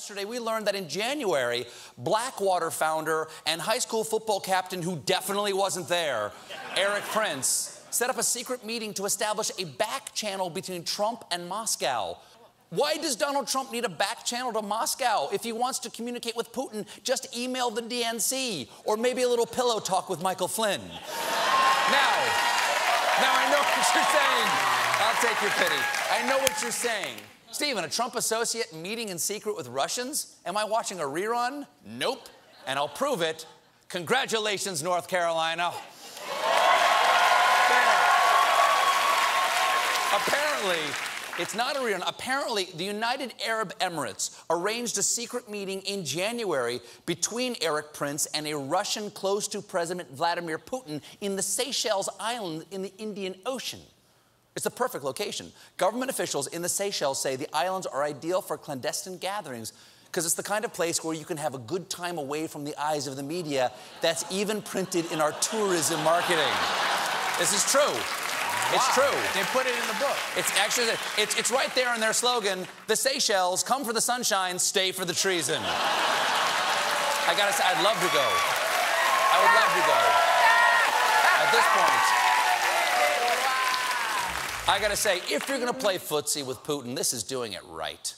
yesterday we learned that in January, Blackwater founder and high school football captain who definitely wasn't there, Eric Prince, set up a secret meeting to establish a back channel between Trump and Moscow. Why does Donald Trump need a back channel to Moscow? If he wants to communicate with Putin, just email the DNC, or maybe a little pillow talk with Michael Flynn. Now I know what you're saying. I'll take your pity. I know what you're saying. Stephen, a Trump associate meeting in secret with Russians? Am I watching a rerun? Nope. And I'll prove it. Congratulations, North Carolina. Apparently, it's not a rerun. Apparently, the United Arab Emirates arranged a secret meeting in January between Eric Prince and a Russian close to President Vladimir Putin in the Seychelles Island in the Indian Ocean. It's the perfect location. Government officials in the Seychelles say the islands are ideal for clandestine gatherings because it's the kind of place where you can have a good time away from the eyes of the media. That's even printed in our tourism marketing. This is true. Wow. It's true. They put it in the book. It's actually, it's right there in their slogan, the Seychelles, come for the sunshine, stay for the treason. I gotta say, I'd love to go. I would love to go. At this point, I gotta say, if you're gonna play footsie with Putin, this is doing it right.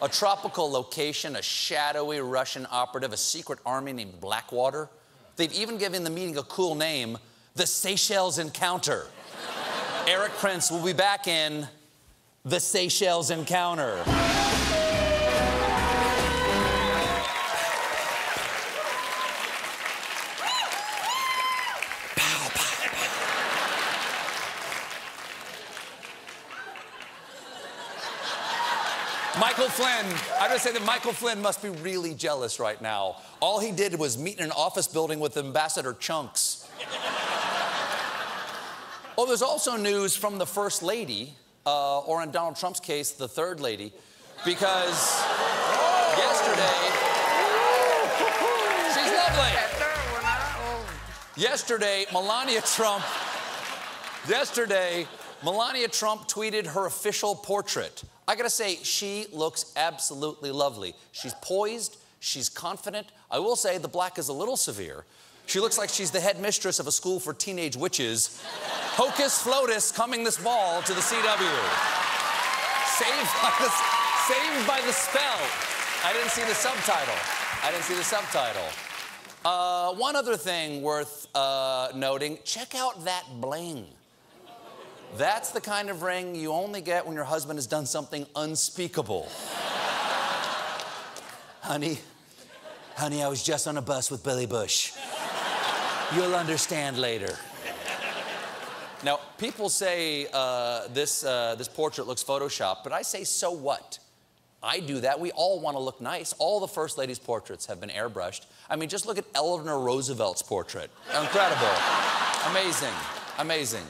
A tropical location, a shadowy Russian operative, a secret army named Blackwater. They've even given the meeting a cool name, the Seychelles Encounter. Eric Prince will be back in the Seychelles Encounter. Michael Flynn, I gotta say that Michael Flynn must be really jealous right now. All he did was meet in an office building with Ambassador Chunks. Oh, there's also news from the First Lady, or in Donald Trump's case, the Third Lady, because yesterday, she's lovely. Yesterday, Melania Trump tweeted her official portrait. I gotta say, she looks absolutely lovely. She's poised, she's confident. I will say the black is a little severe. She looks like she's the headmistress of a school for teenage witches. Hocus Flotus coming this fall to the CW. Saved by the spell. I didn't see the subtitle. One other thing worth noting, check out that bling. That's the kind of ring you only get when your husband has done something unspeakable. Honey, I was just on a bus with Billy Bush. You'll understand later. Now, people say this portrait looks photoshopped, but I say, so what? I do that. We all want to look nice. All the First Lady's portraits have been airbrushed. I mean, just look at Eleanor Roosevelt's portrait. Incredible. Amazing. Amazing.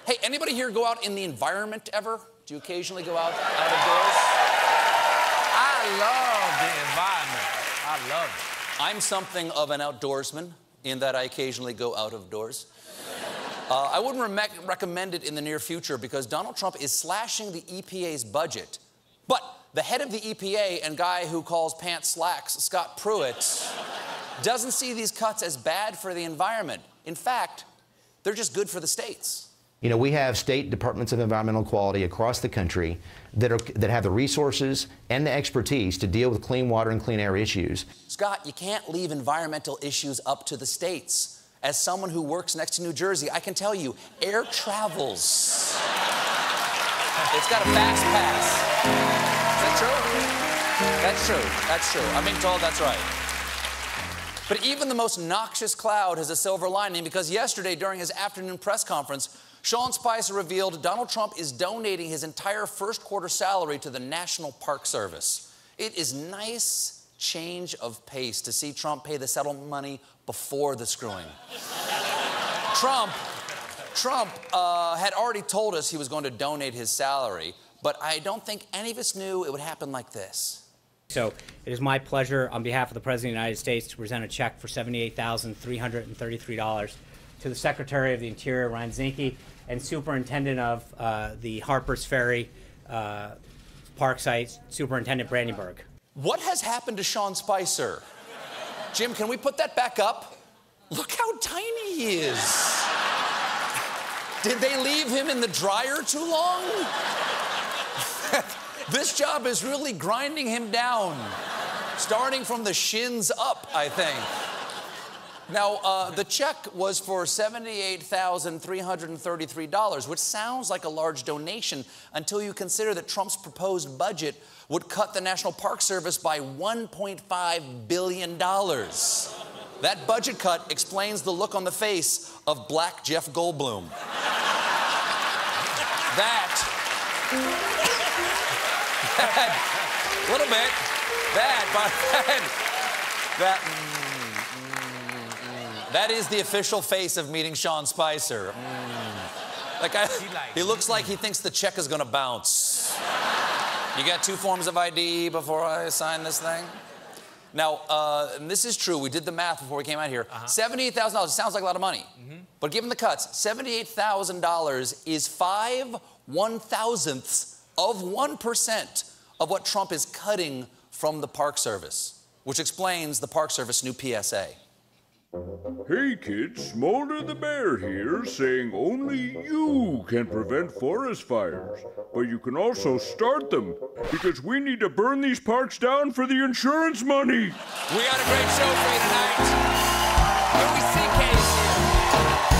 Hey, anybody here go out in the environment ever? Do you occasionally go out of doors? I love the environment. I love it. I'm something of an outdoorsman in that I occasionally go out of doors. I wouldn't recommend it in the near future because Donald Trump is slashing the EPA's budget. But the head of the EPA and guy who calls pants slacks, Scott Pruitt, doesn't see these cuts as bad for the environment. In fact, they're just good for the states. You know, we have state departments of environmental quality across the country that have the resources and the expertise to deal with clean water and clean air issues. Scott, you can't leave environmental issues up to the states. As someone who works next to New Jersey, I can tell you, air travels. It's got a fast pass. Is that true? That's true. I'm being told that's right. But even the most noxious cloud has a silver lining because yesterday, during his afternoon press conference, Sean Spicer revealed Donald Trump is donating his entire first quarter salary to the National Park Service. It is nice change of pace to see Trump pay the settlement money before the screwing. Trump had already told us he was going to donate his salary, but I don't think any of us knew it would happen like this. So it is my pleasure on behalf of the President of the United States to present a check for $78,333 to the Secretary of the Interior, Ryan Zinke, and Superintendent of the Harpers Ferry park site, Superintendent Brandenburg. What has happened to Sean Spicer? Jim, can we put that back up? Look how tiny he is. Did they leave him in the dryer too long? This job is really grinding him down, starting from the shins up, I think. Now, the check was for $78,333, which sounds like a large donation until you consider that Trump's proposed budget would cut the National Park Service by $1.5 billion. That budget cut explains the look on the face of Black Jeff Goldblum. A little bit. That is the official face of meeting Sean Spicer. He looks like he thinks the check is gonna bounce. You got 2 forms of ID before I sign this thing? Now, and this is true, we did the math before we came out here. $78,000 sounds like a lot of money. But given the cuts, $78,000 is 5/1,000ths of 1% of what Trump is cutting from the Park Service, which explains the Park Service new PSA. Hey kids, Smolder the Bear here, saying only you can prevent forest fires. But you can also start them, because we need to burn these parks down for the insurance money. We got a great show for you tonight. Louis C.K.'s here.